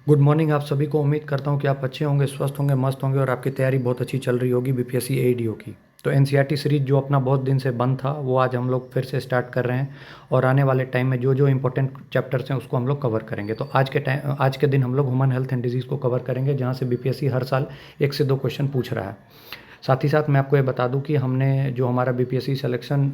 Good morning आप सभी को। उम्मीद करता हूँ कि आप अच्छे होंगे, स्वस्थ होंगे, मस्त होंगे और आपकी तैयारी बहुत अच्छी चल रही होगी बीपीएससी एईडीओ की। तो एनसीईआरटी सीरीज जो अपना बहुत दिन से बंद था वो आज हम लोग फिर से स्टार्ट कर रहे हैं और आने वाले टाइम में जो जो इंपॉर्टेंट चैप्टर्स हैं उसको हम लोग कवर करेंगे। तो आज के दिन हम लोग ह्यूमन हेल्थ एंड डिजीज़ को कवर करेंगे, जहाँ से बीपीएससी हर साल 1 से 2 क्वेश्चन पूछ रहा है। साथ ही साथ मैं आपको ये बता दूं कि हमने जो हमारा बीपीएससी सिलेक्शन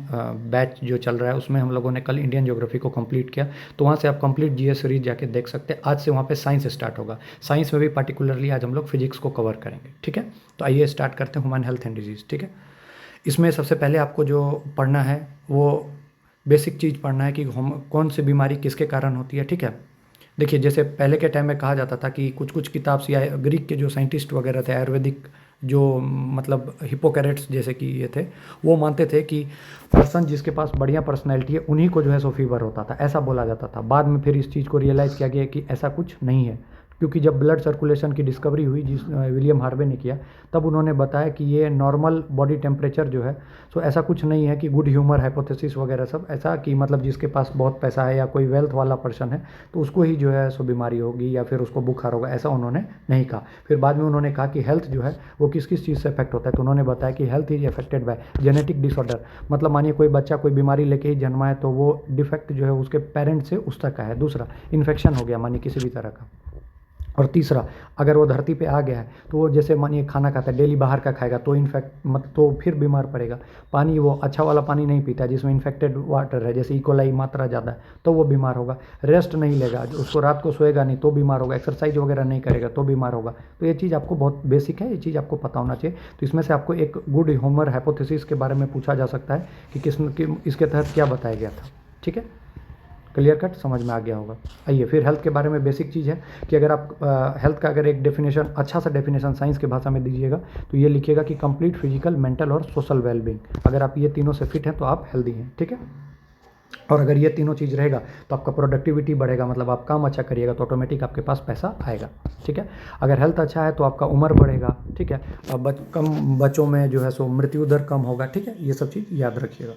बैच जो चल रहा है उसमें हम लोगों ने कल इंडियन ज्योग्राफी को कंप्लीट किया। तो वहाँ से आप कंप्लीट जीएस सीरीज जाके देख सकते हैं। आज से वहाँ पे साइंस स्टार्ट होगा। साइंस में भी पार्टिकुलरली आज हम लोग फिजिक्स को कवर करेंगे। ठीक है, तो आइए स्टार्ट करते हैं ह्यूमन हेल्थ एंड डिजीज़। ठीक है, इसमें सबसे पहले आपको जो पढ़ना है वो बेसिक चीज़ पढ़ना है कि हम कौन सी बीमारी किसके कारण होती है। ठीक है, देखिए जैसे पहले के टाइम में कहा जाता था कि कुछ कुछ किताब से, या ग्रीक के जो साइंटिस्ट वगैरह थे, आयुर्वेदिक जो मतलब हिपोक्रेट्स जैसे कि ये थे, वो मानते थे कि पर्सन जिसके पास बढ़िया पर्सनैलिटी है उन्हीं को जो है सो फीवर होता था, ऐसा बोला जाता था। बाद में फिर इस चीज़ को रियलाइज़ किया गया कि ऐसा कुछ नहीं है, क्योंकि जब ब्लड सर्कुलेशन की डिस्कवरी हुई जिस विलियम हार्वे ने किया, तब उन्होंने बताया कि ये नॉर्मल बॉडी टेम्परेचर जो है, सो ऐसा कुछ नहीं है कि गुड ह्यूमर हाइपोथेसिस वगैरह सब ऐसा कि मतलब जिसके पास बहुत पैसा है या कोई वेल्थ वाला पर्सन है तो उसको ही जो है सो बीमारी होगी या फिर उसको बुखार होगा, ऐसा उन्होंने नहीं कहा। फिर बाद में उन्होंने कहा कि हेल्थ जो है वो किस किस चीज़ से अफेक्ट होता है, तो उन्होंने बताया कि health is affected by genetic disorder. मतलब मानिए कोई बच्चा कोई बीमारी लेके ही जन्मा है तो वो डिफेक्ट जो है उसके पेरेंट से उस तक का है। दूसरा, इन्फेक्शन हो गया मानिए किसी भी तरह का। और तीसरा, अगर वो धरती पे आ गया है तो वो जैसे मानिए खाना खाता है, डेली बाहर का खाएगा तो इन्फेक्ट मत तो फिर बीमार पड़ेगा। पानी वो अच्छा वाला पानी नहीं पीता है जिसमें इन्फेक्टेड वाटर है, जैसे इकोलाई मात्रा ज़्यादा है तो वो बीमार होगा। रेस्ट नहीं लेगा, उसको रात को सोएगा नहीं तो बीमार होगा। एक्सरसाइज वगैरह नहीं करेगा तो बीमार होगा। तो ये चीज़ आपको बहुत बेसिक है, ये चीज़ आपको पता होना चाहिए। तो इसमें से आपको एक गुड ह्यूमर हाइपोथेसिस के बारे में पूछा जा सकता है कि इसके तहत क्या बताया गया था। ठीक है, क्लियर कट समझ में आ गया होगा। आइए फिर हेल्थ के बारे में बेसिक चीज़ है कि अगर आप हेल्थ का अगर एक डेफिनेशन, अच्छा सा डेफिनेशन साइंस के भाषा में दीजिएगा तो ये लिखिएगा कि कंप्लीट फिजिकल, मेंटल और सोशल वेलबींग। अगर आप ये तीनों से फिट हैं तो आप हेल्दी हैं। ठीक है, और अगर ये तीनों चीज़ रहेगा तो आपका प्रोडक्टिविटी बढ़ेगा, मतलब आप काम अच्छा करिएगा तो ऑटोमेटिक आपके पास पैसा आएगा। ठीक है, अगर हेल्थ अच्छा है तो आपका उम्र बढ़ेगा। ठीक है, कम बच्चों में जो है सो मृत्यु दर कम होगा। ठीक है, ये सब चीज़ याद रखिएगा।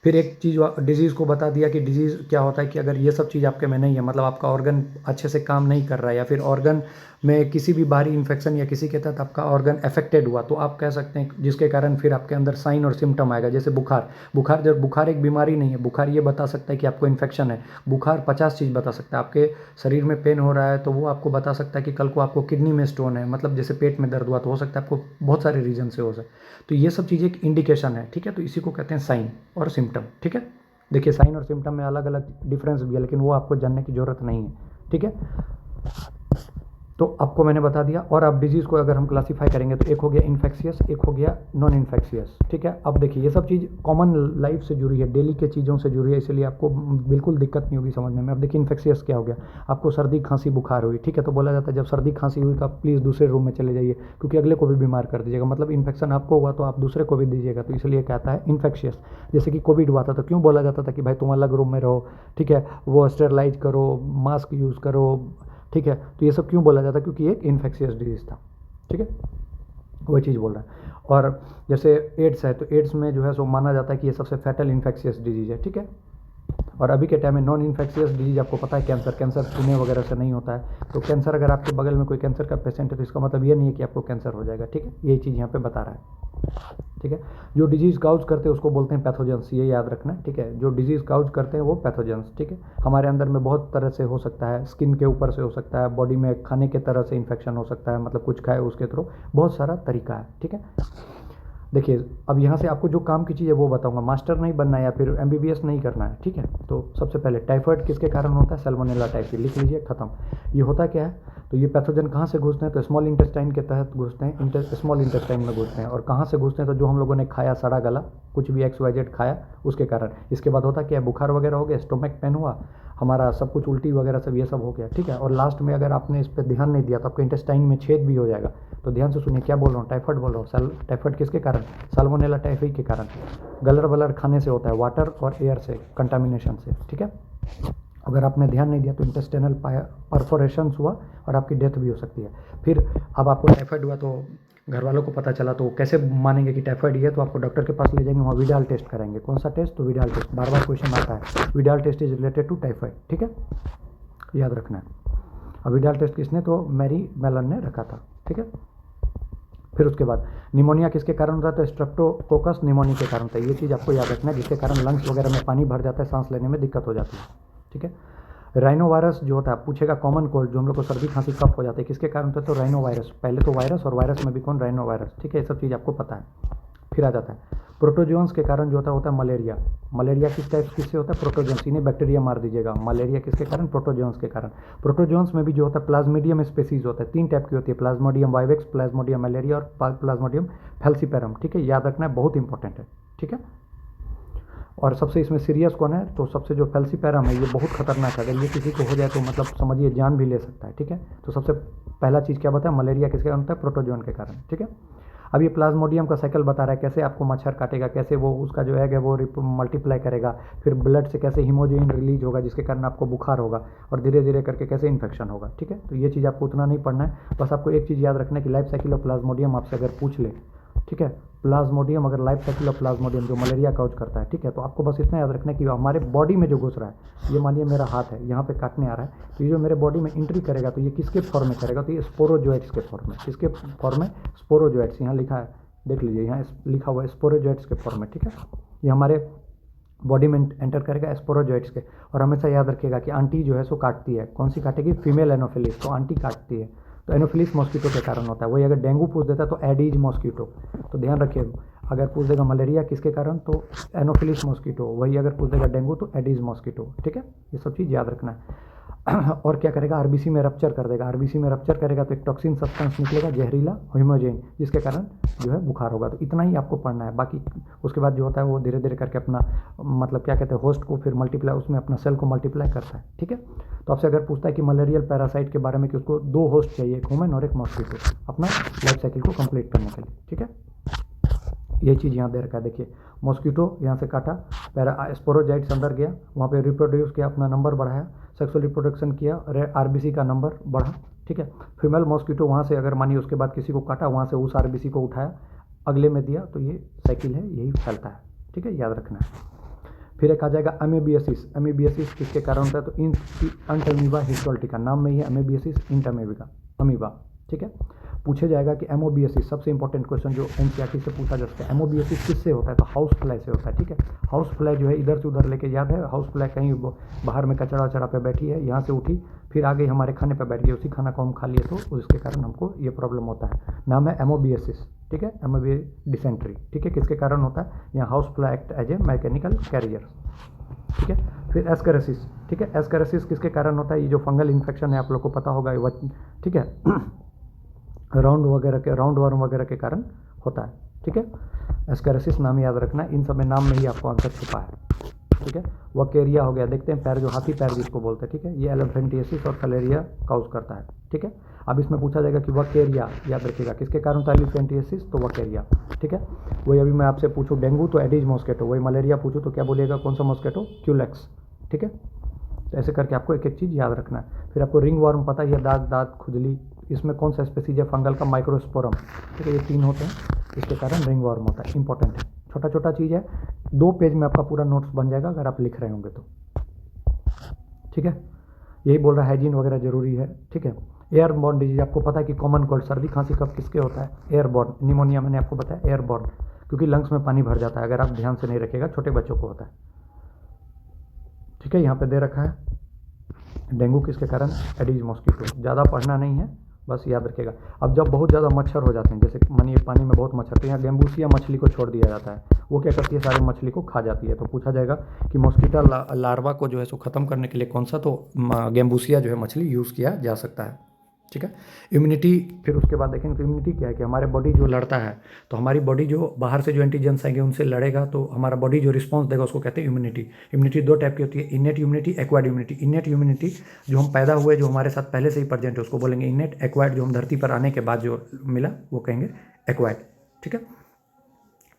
फिर एक चीज़ डिजीज़ को बता दिया कि डिजीज़ क्या होता है कि अगर ये सब चीज़ आपके में नहीं है, मतलब आपका ऑर्गन अच्छे से काम नहीं कर रहा है या फिर ऑर्गन में किसी भी बाहरी इन्फेक्शन या किसी के तहत आपका ऑर्गन अफेक्टेड हुआ, तो आप कह सकते हैं जिसके कारण फिर आपके अंदर साइन और सिम्टम आएगा। जैसे बुखार, जब बुखार एक बीमारी नहीं है, बुखार ये बता सकता है कि आपको इन्फेक्शन है। बुखार 50 चीज़ बता सकता है। आपके शरीर में पेन हो रहा है तो वो आपको बता सकता है कि कल को आपको किडनी में स्टोन है, मतलब जैसे पेट में दर्द हुआ तो हो सकता है आपको बहुत सारे रीजन से हो सकता है। तो ये सब चीज़ें एक इंडिकेशन है। ठीक है, तो इसी को कहते हैं साइन और सिम्टम। ठीक है, देखिए साइन और सिम्टम में अलग अलग डिफरेंस भी है, लेकिन वो आपको जानने की ज़रूरत नहीं है। ठीक है, तो आपको मैंने बता दिया। और अब डिजीज़ को अगर हम क्लासीफाई करेंगे तो एक हो गया इन्फेक्शियस, एक हो गया नॉन इन्फेक्शियस। ठीक है, अब देखिए ये सब चीज़ कॉमन लाइफ से जुड़ी है, डेली के चीज़ों से जुड़ी है, इसलिए आपको बिल्कुल दिक्कत नहीं होगी समझने में। अब देखिए इन्फेक्शियस क्या हो गया, आपको सर्दी खांसी बुखार हुई। ठीक है, तो बोला जाता है जब सर्दी खांसी हुई तो आप प्लीज़ दूसरे रूम में चले जाइए, क्योंकि अगले को भी बीमार कर दीजिएगा। मतलब इन्फेक्शन आपको हुआ तो आप दूसरे को भी दीजिएगा, तो इसलिए कहता है इन्फेक्शियस। जैसे कि कोविड हुआ था तो क्यों बोला जाता था कि भाई तुम अलग रूम में रहो, ठीक है, वो स्टेरलाइज करो, मास्क यूज़ करो। ठीक है, तो ये सब क्यों बोला जाता है, क्योंकि एक इन्फेक्शियस डिजीज़ था। ठीक है, वही चीज़ बोल रहा है। और जैसे एड्स है तो एड्स में जो है सो माना जाता है कि ये सबसे फैटल इन्फेक्शियस डिजीज़ है। ठीक है, और अभी के टाइम में नॉन इन्फेक्शियस डिजीज आपको पता है कैंसर, चूने वगैरह से नहीं होता है। तो कैंसर, अगर आपके बगल में कोई कैंसर का पेशेंट है तो इसका मतलब ये नहीं है कि आपको कैंसर हो जाएगा। ठीक है, यही चीज़ यहाँ पे बता रहा है। ठीक है, जो डिजीज़ काउज करते हैं उसको बोलते हैं पैथोजेंस, ये याद रखना है। ठीक है, जो डिजीज़ काउज करते हैं वो पैथोजेंस। ठीक है, हमारे अंदर में बहुत तरह से हो सकता है, स्किन के ऊपर से हो सकता है, बॉडी में खाने के तरह से इन्फेक्शन हो सकता है, मतलब कुछ खाए उसके थ्रू, बहुत सारा तरीका है। ठीक है, देखिए अब यहाँ से आपको जो काम की चीज़ है वो बताऊंगा। मास्टर नहीं बनना है या फिर एमबीबीएस नहीं करना है। ठीक है, तो सबसे पहले टाइफाइड किसके कारण होता है, सैल्मोनेला टाइफी, लिख लीजिए, खत्म। ये होता क्या है, तो ये पैथोजन कहाँ से घुसते हैं, तो स्मॉल इंटेस्टाइन के तहत घुसते हैं, स्मॉल इंटेस्टाइन में घुसते हैं। और कहाँ से घुसते हैं, तो जो हम लोगों ने खाया, सड़ा गला कुछ भी XYZ खाया उसके कारण। इसके बाद होता क्या है, बुखार वगैरह हो गया, स्टोमक पेन हुआ, हमारा सब कुछ उल्टी वगैरह सब ये सब हो गया। ठीक है, और लास्ट में अगर आपने इस पर ध्यान नहीं दिया तो आपके इंटेस्टाइन में छेद भी हो जाएगा। तो ध्यान से सुनिए क्या बोल रहा हूँ, टाइफाइड बोल रहा हूँ। टाइफाइड किसके कारण, साल्मोनेला टाइफी के कारण। गलर वलर खाने से होता है, वाटर और एयर से, कंटामिनेशन से। ठीक है, अगर आपने ध्यान नहीं दिया तो इंटेस्टिनल परफोरेशंस हुआ और आपकी डेथ भी हो सकती है। फिर अब आपको टाइफाइड हुआ तो घर वालों को पता चला तो कैसे मानेंगे कि टाइफाइड ही है, तो आपको डॉक्टर के पास ले जाएंगे, वहाँ विडाल टेस्ट कराएंगे। कौन सा टेस्ट, तो विडाल टेस्ट, बार बार क्वेश्चन आता है, Widal test is related to typhoid. ठीक है, याद रखना है। विडाल टेस्ट किसने, तो मैरी मेलन ने रखा था, ठीक है। फिर उसके बाद निमोनिया किसके कारण होता है, तो स्ट्रेप्टोकोकस निमोनिया के कारण होता है। ये चीज़ आपको याद रखना है, जिसके कारण लंग्स वगैरह में पानी भर जाता है, सांस लेने में दिक्कत हो जाती है, ठीक है। राइनो वायरस जो होता है, पूछेगा कॉमन कोल्ड जो हम लोग को सर्दी खांसी कफ हो जाते हैं, किसके कारण होता है, तो राइनो वायरस। पहले तो वायरस, और वायरस में भी कौन, राइनो वायरस, ठीक है। ये सब चीज़ आपको पता है। फिर आ जाता है प्रोटोजोन्स के कारण जो होता है मलेरिया। मलेरिया किस टाइप किससे होता है, प्रोटोजोन्स। इन्हें बैक्टीरिया मार दीजिएगा। मलेरिया किसके कारण, प्रोटोजोन्स के कारण। प्रोटोजोन्स में भी जो होता है प्लाज्मोडियम स्पेसीज होता है, 3 टाइप की होती है, प्लाज्मोडियम वाइवेक्स, प्लाज्मोडियम मलेरिया और प्लाज्मोडियम फैल्सीपेरम, ठीक है। याद रखना है, बहुत इंपॉर्टेंट है, ठीक है। और सबसे इसमें सीरियस कौन है, तो सबसे जो फैल्सीपेरम है, ये बहुत खतरनाक है। अगर ये किसी को हो जाए तो मतलब समझिए जान भी ले सकता है, ठीक है। तो सबसे पहला चीज़ क्या बताया, मलेरिया किसके कारण होता है, प्रोटोजोन के कारण, ठीक है। अब ये प्लाज्मोडियम का साइकिल बता रहा है, कैसे आपको मच्छर काटेगा, कैसे वो उसका जो एग है वो मल्टीप्लाई करेगा, फिर ब्लड से कैसे हीमोजेन रिलीज होगा जिसके कारण आपको बुखार होगा, और धीरे धीरे करके कैसे इन्फेक्शन होगा, ठीक है। तो ये चीज़ आपको उतना नहीं पढ़ना है, बस आपको एक चीज़ याद रखना है कि लाइफ साइकिल ऑफ प्लाज्मोडियम आपसे अगर पूछ ले, ठीक है, प्लाज्मोडियम अगर लाइफ साइकिल ऑफ प्लाज्मोडियम जो मलेरिया काउज करता है, ठीक है, तो आपको बस इतना याद रखना है कि हमारे बॉडी में जो घुस रहा है, ये मानिए मेरा हाथ है, यहाँ पे काटने आ रहा है, तो ये जो मेरे बॉडी में एंट्री करेगा तो ये किसके फॉर्म में करेगा, तो ये स्पोरोजोइट्स के फॉर्म में। किसके फॉर्म में, स्पोरोजोइट्स। यहाँ लिखा है, देख लीजिए, यहाँ लिखा हुआ है स्पोरोजोइट्स के फॉर्म में, ठीक है। ये हमारे बॉडी में एंटर करेगा स्पोरोजोइट्स के। और हमेशा याद रखिएगा कि आंटी जो है सो काटती है, कौन सी काटेगी, फीमेल एनोफिलिस, तो आंटी काटती है, तो एनोफिलिस मॉस्किटो के कारण होता है। वही अगर डेंगू पूछ देता तो एडीज मॉस्किटो, तो ध्यान रखिए। अगर पूछ देगा मलेरिया किसके कारण, तो एनोफिलिस मॉस्किटो। वही अगर पूछ देगा डेंगू तो एडीज मॉस्किटो, ठीक है। ये सब चीज़ याद रखना है। और क्या करेगा, आरबीसी में रप्चर कर देगा। आरबीसी में रप्चर करेगा तो एक टॉक्सिन सब्सटेंस निकलेगा, जहरीला हीमोजेन, जिसके कारण जो है बुखार होगा। तो इतना ही आपको पढ़ना है। बाकी उसके बाद जो होता है वो धीरे धीरे करके अपना मतलब क्या कहते हैं, होस्ट को फिर मल्टीप्लाई, उसमें अपना सेल को मल्टीप्लाई करता है, ठीक है। तो आपसे अगर पूछता है कि मलेरियल पैरासाइट के बारे में कि उसको 2 होस्ट चाहिए, एक ह्यूमन और एक मॉस्किटो, अपना लाइफ साइकिल को कंप्लीट करने के लिए, ठीक है। ये चीज़ यहाँ दे रखा है, देखिए मॉस्किटो यहाँ से काटा, स्पोरोजाइट्स अंदर गया, वहाँ पे रिप्रोड्यूस किया, अपना नंबर बढ़ाया, सेक्सुअल रिप्रोडक्शन किया, आरबीसी का नंबर बढ़ा, ठीक है। फीमेल मॉस्किटो वहाँ से अगर मानिए उसके बाद किसी को काटा, वहाँ से उस आरबीसी को उठाया, अगले में दिया, तो ये साइकिल है, यही फैलता है, ठीक है, याद रखना है। फिर एक आ जाएगा अमेबियसिस। अमेबियसिस किसके कारण होता है, तो इंटअमीबा हिस्टोल्टिका, नाम में ही है अमेबियसिस इंटअमीबा, अमीबा, ठीक है। पूछे जाएगा कि एमोबियसिस, सबसे इंपॉर्टेंट क्वेश्चन जो एनसीईआरटी से पूछा जा सकता है, एमोबियसिस किससे होता है, तो हाउस फ्लाई से होता है, ठीक है। हाउस फ्लाई जो है इधर से उधर लेके, याद है, हाउस फ्लाई कहीं बाहर में कचरा वचड़ा पे बैठी है, यहाँ से उठी, फिर आ गई हमारे खाने पे बैठ गई, उसी खाना को हम खा लिए, तो उसके कारण हमको ये प्रॉब्लम होता है। नाम है एमोबियसिस, ठीक है, एमोबी डिसेंट्री, ठीक है। किसके कारण होता है, यहाँ house fly act as a mechanical carrier, ठीक है। फिर एस्करेसिस, ठीक है। एस्करेसिस किसके कारण होता है, ये जो फंगल इन्फेक्शन है आप लोग को पता होगा, ठीक है, राउंड वर्म वगैरह के कारण होता है, ठीक है। एस्करेसिस नाम याद रखना है, इन सब में नाम में ही आपको आंसर छुपा है, ठीक है। वकेरिया हो गया, देखते हैं पैर, जो हाथी पैर जिसको बोलते हैं, ठीक है, ये एलिफेंटियासिस और फलेरिया काउज करता है, ठीक है। अब इसमें पूछा जाएगा कि वकेरिया, याद रखिएगा किसके कारण होता है, एलिफेंटियासिस, तो वकेरिया, ठीक है। वही अभी मैं आपसे पूछूँ डेंगू तो एडिज मॉस्किटो, वही मलेरिया पूछूँ तो क्या बोलिएगा, कौन सा मॉस्किटो, क्यूलेक्स, ठीक है। तो ऐसे करके आपको एक एक चीज़ याद रखना है। फिर आपको रिंग वर्म पता ही है, दांत खुजली, इसमें कौन सा स्पेसीज है, फंगल का माइक्रोस्पोरम, ठीक है। ये 3 होते हैं, इसके कारण रिंग वर्म होता है, इंपॉर्टेंट है, छोटा छोटा चीज़ है। 2 पेज में आपका पूरा नोट्स बन जाएगा अगर आप लिख रहे होंगे तो, ठीक है। यही बोल रहा है, हाइजीन वगैरह जरूरी है, ठीक है। एयरबॉर्न डिजीज, आपको पता है कि कॉमन कोल्ड, सर्दी खांसी कफ किसके होता है, एयरबॉर्न। निमोनिया मैंने आपको बताया एयरबॉर्न, क्योंकि लंग्स में पानी भर जाता है, अगर आप ध्यान से नहीं रखिएगा, छोटे बच्चों को होता है, ठीक है। यहाँ पे दे रखा है डेंगू किसके कारण, एडिज मॉस्किटो। ज़्यादा पढ़ना नहीं है, बस याद रखिएगा। अब जब बहुत ज़्यादा मच्छर हो जाते हैं, जैसे मानिए पानी में बहुत मच्छर, तो यहाँ गेम्बूसिया मछली को छोड़ दिया जाता है, वो क्या करती है, सारी मछली को खा जाती है। तो पूछा जाएगा कि मॉस्किटो लार्वा को जो है सो ख़त्म करने के लिए कौन सा, तो गेम्बूसिया जो है मछली यूज़ किया जा सकता है, ठीक है। इम्यूनिटी, फिर उसके बाद देखेंगे तो इम्यूनिटी क्या है, कि हमारे बॉडी जो लड़ता है, तो हमारी बॉडी जो बाहर से जो एंटीजेंस आएंगे उनसे लड़ेगा, तो हमारा बॉडी जो रिस्पांस देगा उसको कहते हैं इम्यूनिटी। इम्यूनिटी 2 टाइप की होती है, innate immunity, acquired immunity. Innate immunity जो हम पैदा हुए, जो हमारे साथ पहले से ही प्रेजेंट है, उसको बोलेंगे इनेट। एक्वायर्ड जो हम धरती पर आने के बाद जो मिला वो कहेंगे एक्वायर्ड, ठीक है।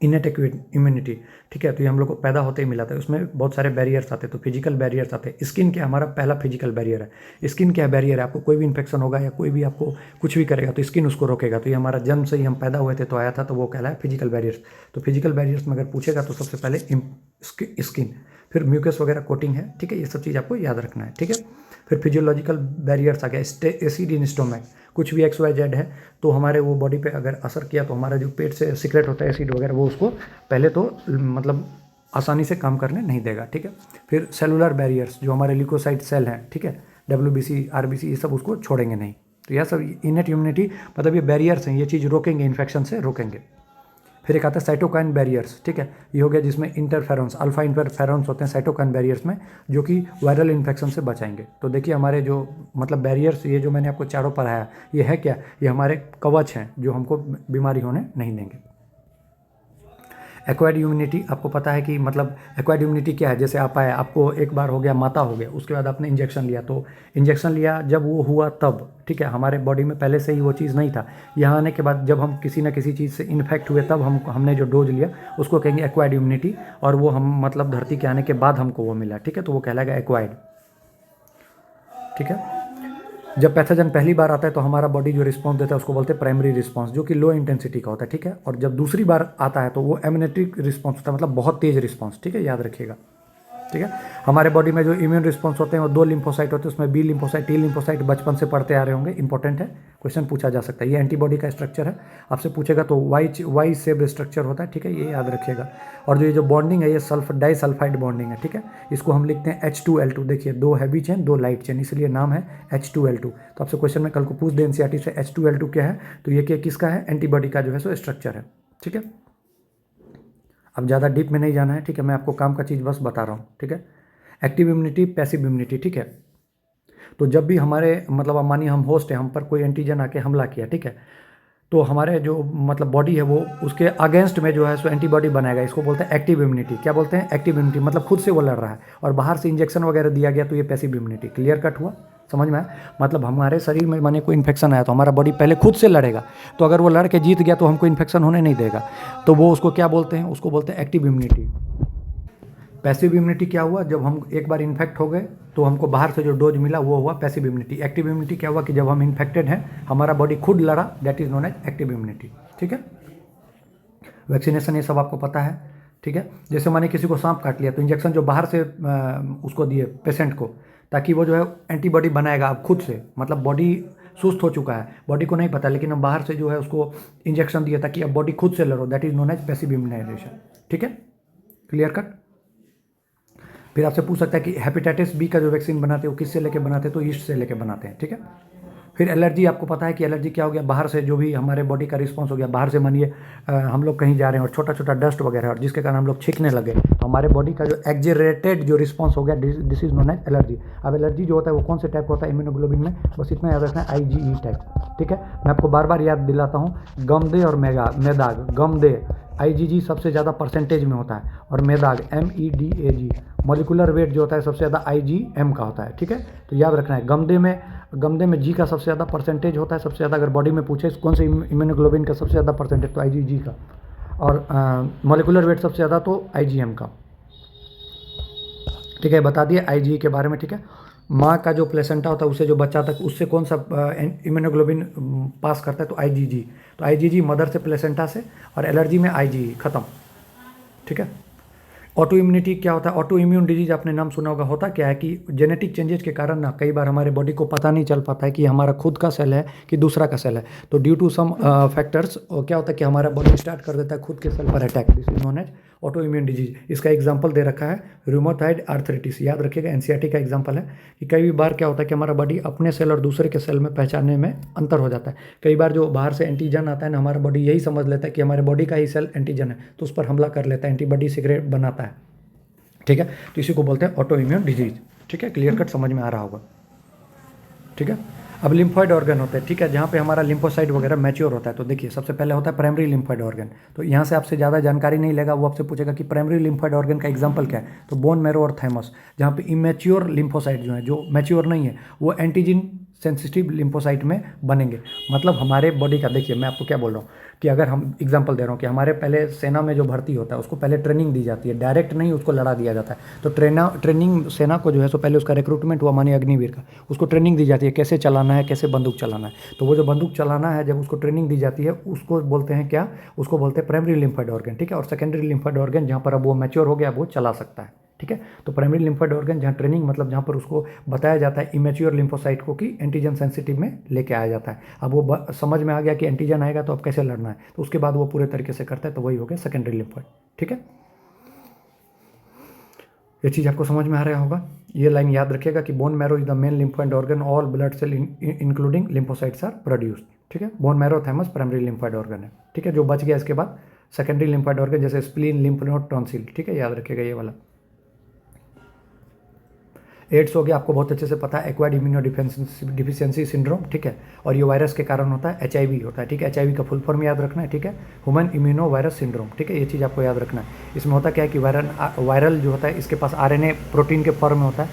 इनेट इम्यूनिटी, ठीक है, तो ये हम लोग को पैदा होते ही मिला था। उसमें बहुत सारे बैरियर्स आते हैं, तो फिजिकल बैरियर्स आते हैं। स्किन क्या, हमारा पहला फिजिकल बैरियर है। स्किन क्या बैरियर है, आपको कोई भी इन्फेक्शन होगा या कोई भी आपको कुछ भी करेगा तो स्किन उसको रोकेगा। तो ये हमारा जन्म से ही हम पैदा हुए थे तो आया था, तो वो कहलाया फिजिकल बैरियर्स। तो फिजिकल बैरियर्स में अगर पूछेगा तो सबसे पहले स्किन, फिर म्यूकस वगैरह कोटिंग है, ठीक है, ये सब चीज़ आपको याद रखना है, ठीक है। फिर फिजियोलॉजिकल बैरियर्स आ गया, एसिड इन स्टोमक, कुछ भी XYZ है तो हमारे वो बॉडी पे अगर असर किया तो हमारा जो पेट से सीक्रेट होता है एसिड वगैरह वो उसको पहले तो मतलब आसानी से काम करने नहीं देगा, ठीक है। फिर सेलुलर बैरियर्स जो हमारे ल्यूकोसाइट सेल हैं, ठीक है, WBC RBC ये सब उसको छोड़ेंगे नहीं। तो यह सब इनेट इम्यूनिटी मतलब ये बैरियर्स हैं, ये चीज़ रोकेंगे, इन्फेक्शन से रोकेंगे। फिर एक आता है साइटोकाइन बैरियर्स, ठीक है, ये हो गया जिसमें इंटरफेरॉन्स, अल्फा इंटरफेरॉन्स होते हैं साइटोकाइन बैरियर्स में, जो कि वायरल इन्फेक्शन से बचाएंगे। तो देखिए हमारे जो मतलब बैरियर्स, ये जो मैंने आपको चारों पढ़ाया, ये है क्या, ये हमारे कवच हैं जो हमको बीमारी होने नहीं देंगे। एक्वायर्ड इम्यूनिटी आपको पता है कि मतलब एक्वायर्ड इम्यूनिटी क्या है, जैसे आप आए, आपको एक बार हो गया, माता हो गया, उसके बाद आपने इंजेक्शन लिया, तो इंजेक्शन लिया जब वो हुआ तब, ठीक है, हमारे बॉडी में पहले से ही वो चीज़ नहीं था, यहाँ आने के बाद जब हम किसी न किसी चीज़ से इन्फेक्ट हुए तब हमने जो डोज लिया उसको कहेंगे एक्वायर्ड इम्यूनिटी, और वो हम मतलब धरती के आने के बाद हमको वो मिला, ठीक है, तो वो कहलाएगा एक्वायर्ड, ठीक है। जब पैथोजन पहली बार आता है तो हमारा बॉडी जो रिस्पॉन्स देता है उसको बोलते हैं प्राइमरी रिस्पॉन्स, जो कि लो इंटेंसिटी का होता है, ठीक है। और जब दूसरी बार आता है तो वो एमिनेटिक रिस्पॉन्स होता है, मतलब बहुत तेज रिस्पॉन्स, ठीक है, याद रखिएगा, ठीक है। हमारे बॉडी में जो इम्यून रिस्पॉन्स होते हैं वो 2 लिम्फोसाइट होते हैं, उसमें बी लिम्फोसाइट, टी लिम्फोसाइट बचपन से पढ़ते आ रहे होंगे, इंपॉर्टेंट है, क्वेश्चन पूछा जा सकता है। ये एंटीबॉडी का स्ट्रक्चर है, आपसे पूछेगा तो वाई शेप स्ट्रक्चर होता है, ठीक है, ये याद रखिएगा। और जो ये जो बॉन्डिंग है ये डाइसल्फाइड बॉन्डिंग है, ठीक है, इसको हम लिखते हैं H2L2, देखिए 2 हैवी चेन 2 लाइट चेन, इसलिए नाम है H2L2। तो आपसे क्वेश्चन में कल को पूछ दे NCERT से H2L2 क्या है, तो ये क्या किसका है, एंटीबॉडी का जो है सो स्ट्रक्चर है, ठीक है। अब ज़्यादा डीप में नहीं जाना है, ठीक है, मैं आपको काम का चीज़ बस बता रहा हूँ, ठीक है। एक्टिव इम्यूनिटी, पैसिव इम्यूनिटी, ठीक है। तो जब भी हमारे मतलब अब मानिए हम होस्ट हैं, हम पर कोई एंटीजन आके हमला किया, ठीक है, तो हमारे जो मतलब बॉडी है वो उसके अगेंस्ट में जो है सो एंटीबॉडी बनाएगा, इसको बोलते हैं एक्टिव इम्यूनिटी। क्या बोलते हैं, एक्टिव इम्यूनिटी, मतलब खुद से वो लड़ रहा है, और बाहर से इंजेक्शन वगैरह दिया गया तो ये पैसिव इम्यूनिटी। क्लियर कट हुआ, समझ में आया, मतलब हमारे शरीर में माने कोई इन्फेक्शन आया तो हमारा बॉडी पहले खुद से लड़ेगा, तो अगर वो लड़ के जीत गया तो हमको इन्फेक्शन होने नहीं देगा, तो वो उसको क्या बोलते हैं, उसको बोलते हैं एक्टिव इम्यूनिटी। पैसिव इम्यूनिटी क्या हुआ, जब हम एक बार इन्फेक्ट हो गए तो हमको बाहर से जो डोज मिला वो हुआ पैसिव इम्यूनिटी। एक्टिव इम्यूनिटी क्या हुआ कि जब हम इन्फेक्टेड हैं, हमारा बॉडी खुद लड़ा, that is known as active immunity, ठीक है। वैक्सीनेशन ये सब आपको पता है, ठीक है। जैसे मैंने किसी को सांप काट लिया तो इंजेक्शन जो बाहर से उसको दिए पेशेंट को, ताकि वो जो है एंटीबॉडी बनाएगा अब खुद से, मतलब बॉडी सुस्त हो चुका है, बॉडी को नहीं पता, लेकिन हम बाहर से जो है उसको इंजेक्शन दिया ताकि अब बॉडी खुद से लड़ो, that is known as passive immunization, ठीक है। Clear cut. फिर आपसे पूछ सकता है कि हेपेटाइटिस बी का जो वैक्सीन बनाते हैं वो किससे लेके बनाते हैं, तो ईस्ट से लेके बनाते हैं, ठीक है। फिर एलर्जी, आपको पता है कि एलर्जी क्या हो गया, बाहर से जो भी हमारे बॉडी का रिस्पांस हो गया, बाहर से मानिए हम लोग कहीं जा रहे हैं और छोटा छोटा डस्ट वगैरह और जिसके कारण हम लोग छींकने लगे, तो हमारे बॉडी का जो एक्जेरेटेड जो रिस्पांस हो गया, this is known as allergy. अब एलर्जी जो होता है वो कौन से टाइप का होता है, इम्यूनोग्लोबिन में, बस इतना याद रखना है, IgE टाइप, ठीक है। मैं आपको बार बार याद दिलाता हूँ, गमदे और मेदाग, गमदे IgG सबसे ज़्यादा परसेंटेज में होता है, और मेदाग MEDAG मॉलिकुलर वेट जो होता है सबसे ज़्यादा IgM का होता है, ठीक है। तो याद रखना है, गमदे में G का सबसे ज़्यादा परसेंटेज होता है, सबसे ज़्यादा अगर बॉडी में पूछे कौन से इम्यूनोग्लोबिन का सबसे ज़्यादा परसेंटेज, तो IgG का, और मॉलिकुलर वेट सबसे ज़्यादा तो IgM का, ठीक है, बता दिए IgE के बारे में, ठीक है। माँ का जो प्लेसेंटा होता है उससे जो बच्चा तक, उससे कौन सा इम्यूनोग्लोबिन पास करता है, तो IgG। तो IgG मदर से प्लेसेंटा से, और एलर्जी में IgE, खत्म, ठीक है। ऑटो इम्यूनिटी क्या होता है, ऑटो इम्यून डिजीज आपने नाम सुना होगा। होता क्या है कि जेनेटिक चेंजेस के कारण ना कई बार हमारे बॉडी को पता नहीं चल पाता है कि हमारा खुद का सेल है कि दूसरा का सेल है, तो ड्यू टू सम फैक्टर्स क्या होता है कि हमारा बॉडी स्टार्ट कर देता है खुद के सेल पर attack, this is known as auto immune disease. इसका एग्जाम्पल दे रखा है रूमेटॉइड आर्थराइटिस, याद रखिएगा, NCERT का एग्जाम्पल है कि कई बार क्या होता है कि हमारा बॉडी अपने सेल और दूसरे के सेल में पहचानने में अंतर हो जाता है। कई बार जो बाहर से एंटीजन आता है ना, हमारा बॉडी यही समझ लेता है कि हमारे बॉडी का ही सेल एंटीजन है, तो उस पर हमला कर लेता है, एंटीबॉडी सिक्रेट बनाता है, ठीक है। तो इसी को बोलते हैं ऑटो इम्यून डिजीज, ठीक है। क्लियर कट समझ में आ रहा होगा, ठीक है। अब लिम्फॉइड ऑर्गन होते हैं, ठीक है, जहाँ पे हमारा लिम्फोसाइट वगैरह मैच्योर होता है। तो देखिए सबसे पहले होता है प्राइमरी लिम्फॉइड ऑर्गन, तो यहाँ से आपसे ज़्यादा जानकारी नहीं लेगा, वो आपसे पूछेगा कि प्राइमरी लिम्फॉइड ऑर्गन का एग्जांपल क्या है, तो बोन मैरो और थाइमस। जहाँ पे इमेच्योर लिम्फोसाइट जो है, जो मैच्योर नहीं है, वो एंटीजन सेंसिटिव लिम्फोसाइट में बनेंगे। मतलब हमारे बॉडी का, देखिए मैं आपको क्या बोल रहा हूँ कि अगर हम एग्जांपल दे रहा हूँ कि हमारे पहले सेना में जो भर्ती होता है उसको पहले ट्रेनिंग दी जाती है, डायरेक्ट नहीं उसको लड़ा दिया जाता है। तो ट्रेनिंग सेना को जो है सो पहले उसका रिक्रूटमेंट हुआ मानिए अग्निवीर का, उसको ट्रेनिंग दी जाती है कैसे चलाना है, कैसे बंदूक चलाना है। तो वो जो बंदूक चलाना है जब उसको ट्रेनिंग दी जाती है उसको बोलते हैं क्या, उसको बोलते हैं प्राइमरी लिम्फोइड ऑर्गन, ठीक है। और सेकेंडरी लिम्फोइड ऑर्गन जहाँ पर अब वो मैच्योर हो गया वो चला सकता है, ठीक है। तो प्राइमरी लिम्फोइड ऑर्गन जहाँ ट्रेनिंग मतलब जहाँ पर उसको बताया जाता है इमेच्योर लिम्फोसाइट को कि एंटीजन सेंसिटिव में लेके आया जाता है। अब वो समझ में आ गया कि एंटीजन आएगा तो अब कैसे लड़ना है, तो उसके बाद वो पूरे तरीके से करता है, तो वही हो गया सेकेंडरी लिम्फोइड, ठीक है। ये चीज़ आपको समझ में आ रहा होगा। ये लाइन याद रखिएगा कि bone marrow is the main lymphoid organ, all blood cell including lymphocytes are produced, ठीक है। Bone marrow thymus primary lymphoid organ है, ठीक है। जो बच गया इसके बाद सेकेंडरी लिम्फोइड ऑर्गन जैसे स्प्लीन, लिम्फ नोड, टॉन्सिल, ठीक है, याद रखिएगा ये वाला। एड्स हो गया, आपको बहुत अच्छे से पता है, एक्वायर्ड इम्यूनो डिफिशियंसी सिंड्रोम, ठीक है। और ये वायरस के कारण होता है, एचआईवी होता है, ठीक है। एचआईवी का फुल फॉर्म याद रखना है, ठीक है, ह्यूमन इम्यूनो वायरस सिंड्रोम, ठीक है। ये चीज़ आपको याद रखना है। इसमें होता क्या है कि वायरल जो होता है इसके पास आरएनए प्रोटीन के फॉर्म में होता है,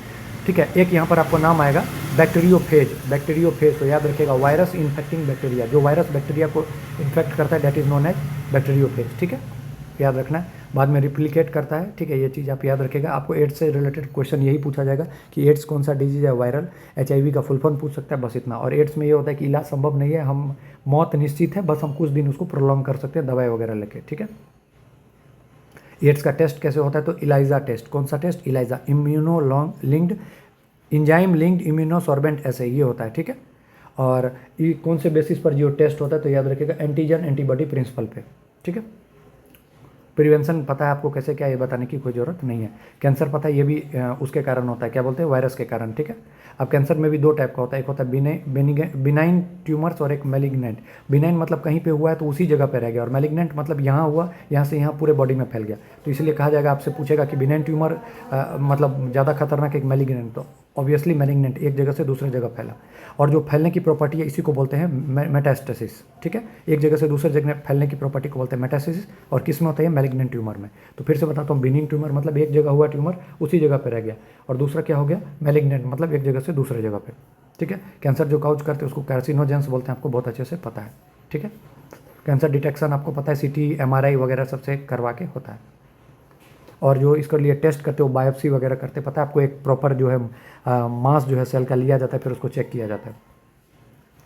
ठीक है। एक यहाँ पर आपको नाम आएगा बैक्टीरियोफेज, तो याद रखिएगा वायरस इन्फेक्टिंग बैक्टीरिया, जो वायरस बैक्टीरिया को इन्फेक्ट करता है that is known as bacteriophage, ठीक है, याद रखना है। बाद में रिप्लिकेट करता है, ठीक है, ये चीज़ आप याद रखेगा। आपको एड्स से रिलेटेड क्वेश्चन यही पूछा जाएगा कि एड्स कौन सा डिजीज है, वायरल, एचआईवी का फुल फॉर्म पूछ सकता है, बस इतना। और एड्स में ये होता है कि इलाज संभव नहीं है, हम मौत निश्चित है, बस हम कुछ दिन उसको प्रोलॉन्ग कर सकते हैं दवाई वगैरह लेके, ठीक है। एड्स का टेस्ट कैसे होता है, तो इलाइजा टेस्ट, कौन सा test, ELISA, immuno linked enzyme linked immunosorbent ऐसे ये होता है, ठीक है। और ये कौन से बेसिस पर जो टेस्ट होता है, तो याद रखिएगा एंटीजन एंटीबॉडी प्रिंसिपल पे, ठीक है। प्रिवेंशन पता है आपको कैसे, क्या ये बताने की कोई ज़रूरत नहीं है। कैंसर पता है, ये भी उसके कारण होता है, क्या बोलते हैं, वायरस के कारण, ठीक है। अब कैंसर में भी दो टाइप का होता है, एक होता है बिनाइन ट्यूमर्स और एक मैलिग्नेंट। बिनाइन मतलब कहीं पे हुआ है तो उसी जगह पे रह गया, और मैलिग्नेंट मतलब यहाँ हुआ, यहाँ से यहाँ पूरे बॉडी में फैल गया। तो इसलिए कहा जाएगा, आपसे पूछेगा कि बिनाइन ट्यूमर मतलब ज़्यादा खतरनाक एक मैलिग्नेंट, तो ऑब्वियसली मैलिग्नेंट एक जगह से दूसरे जगह फैला। और जो फैलने की प्रॉपर्टी है इसी को बोलते हैं मेटास्टेसिस, ठीक है। एक जगह से दूसरे जगह फैलने की प्रॉपर्टी को बोलते हैं मेटास्टेसिस, और किस में होता है, मैलिग्नेंट ट्यूमर में। तो फिर से बताता हूँ, बिनिन ट्यूमर मतलब एक जगह हुआ ट्यूमर उसी जगह पर रह गया, और दूसरा क्या हो गया, मैलिग्नेंट मतलब एक जगह से दूसरे जगह पर, ठीक है। कैंसर जो काउज करते हैं उसको कार्सिनोजेंस बोलते हैं, आपको बहुत अच्छे से पता है, ठीक है। कैंसर डिटेक्शन आपको पता है सीटी एमआरआई वगैरह सबसे करवा के होता है। और जो इसके लिए टेस्ट करते हो बायोप्सी वगैरह करते, पता है आपको, एक प्रॉपर जो है मास जो है सेल का लिया जाता है, फिर उसको चेक किया जाता है,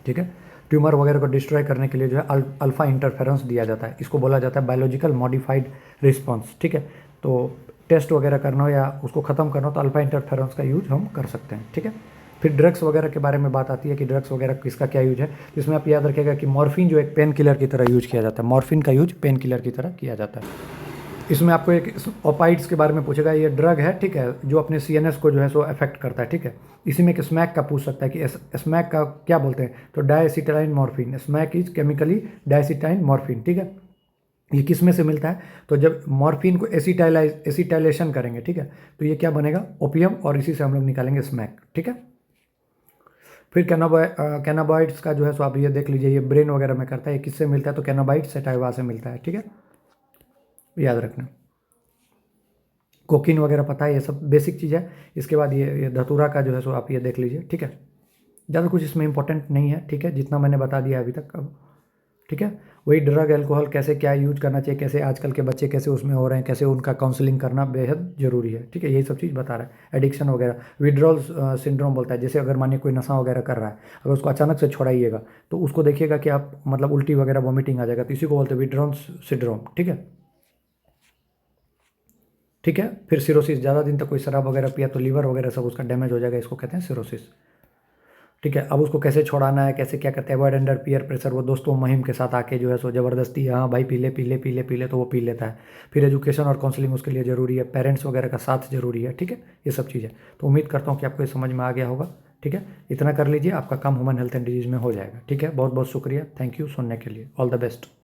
ठीक है। ट्यूमर वगैरह को डिस्ट्रॉय करने के लिए जो है अल्फा इंटरफेरेंस दिया जाता है, इसको बोला जाता है बायोलॉजिकल मॉडिफाइड रिस्पॉन्स, ठीक है। तो टेस्ट वगैरह करना हो या उसको ख़त्म करना हो तो अल्फा इंटरफेरेंस का यूज हम कर सकते हैं, ठीक है। फिर ड्रग्स वगैरह के बारे में बात आती है कि ड्रग्स वगैरह किसका क्या यूज है, इसमें आप याद रखिएगा कि मॉर्फिन जो एक पेन किलर की तरह यूज किया जाता है, मॉर्फिन का यूज पेन किलर की तरह किया जाता है। इसमें आपको एक ओपाइड्स के बारे में पूछेगा, ये ड्रग है, ठीक है, जो अपने सीएनएस को जो है सो अफेक्ट करता है, ठीक है। इसी में एक स्मैक का पूछ सकता है कि स्मैक का क्या बोलते हैं, तो diacetyl morphine, smack is chemically diacetyl morphine, ठीक है। ये किस में से मिलता है, तो जब मॉर्फिन को एसिटाइलेशन करेंगे, ठीक है, तो ये क्या बनेगा, ओपियम, और इसी से हम लोग निकालेंगे स्मैक, ठीक है। फिर कैनाबॉइड्स का जो है सो आप ये देख लीजिए, ये ब्रेन वगैरह में करता है, ये किससे मिलता है, तो कैनाबाइड सेटाइवा से मिलता है, ठीक है, याद रखना। कोकीन वगैरह पता है, ये सब बेसिक चीज़ है। इसके बाद ये धतूरा का जो है सो आप ये देख लीजिए, ठीक है। ज़्यादा कुछ इसमें इंपॉर्टेंट नहीं है, ठीक है, जितना मैंने बता दिया अभी तक अब, ठीक है। वही ड्रग अल्कोहल कैसे क्या यूज करना चाहिए, कैसे आजकल के बच्चे कैसे उसमें हो रहे हैं, कैसे उनका काउंसलिंग करना बेहद ज़रूरी है, ठीक है, यही सब चीज़ बता रहा है। एडिक्शन वगैरह, विड्रॉल सिंड्रोम बोलता है, जैसे अगर मानिए कोई नशा वगैरह कर रहा है, अगर उसको अचानक से छोड़ाइएगा तो उसको देखिएगा कि आप मतलब उल्टी वगैरह वॉमिटिंग आ जाएगा, तो इसी को बोलते हैं विड्रॉल सिंड्रोम, ठीक है, ठीक है। फिर सिरोसिस, ज़्यादा दिन तक कोई शराब वगैरह पिया तो लीवर वगैरह सब उसका डैमेज हो जाएगा, इसको कहते हैं सिरोसिस, ठीक है। अब उसको कैसे छोड़ाना है, कैसे क्या करते हैं, अवॉइड अंडर पीयर प्रेशर, वो दोस्तों मुहिम के साथ आके जो है सो ज़बरदस्ती, हाँ भाई पी ले पी ले पी ले पी ले, तो वो पी लेता है। फिर एजुकेशन और काउंसलिंग उसके लिए ज़रूरी है, पेरेंट्स वगैरह का साथ ज़रूरी है, ठीक है, ये सब चीज़ें। तो उम्मीद करता हूँ कि आपको ये समझ में आ गया होगा, ठीक है। इतना कर लीजिए, आपका काम ह्यूमन हेल्थ एंड डिजीज़ में हो जाएगा, ठीक है। बहुत बहुत शुक्रिया, थैंक यू सुनने के लिए, ऑल द बेस्ट।